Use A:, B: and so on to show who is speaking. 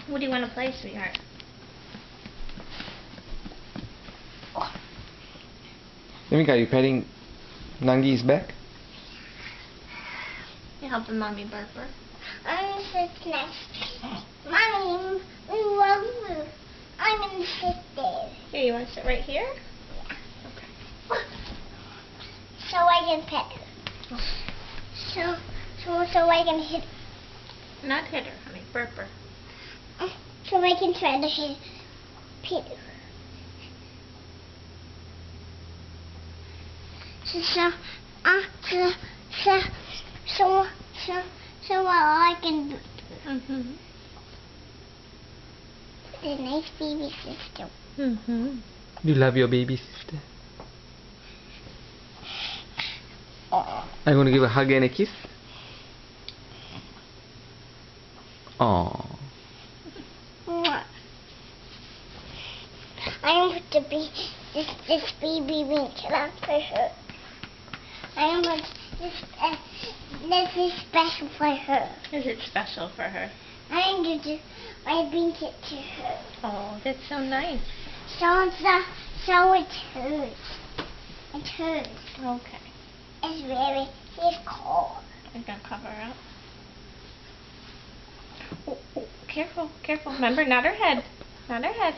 A: What do you want to play, sweetheart?
B: Nevinka, are you petting Nangi's back?
A: You helping Mommy burp her?
C: I'm gonna sit next. Mommy, we love you. I'm gonna sit there.
A: Here, you want to sit right here?
C: Yeah. Okay. So I can pet her. So I can hit her.
A: Not hit her, honey. Burp her.
C: So I can try to pet her. So I can do. A nice baby sister.
B: You love your baby sister.
C: Oh.
B: Are you going to give a hug and a kiss? Aww.
C: I'm going to be this baby wink up for her. I'm going this is special for her.
A: Is it special for her?
C: I'm going to do my blanket to her.
A: Oh, that's so nice.
C: So it's hers. It's hers.
A: Okay.
C: It's cold.
A: I'm going to cover her up. Oh, careful, careful. Remember, not her head. Not her head.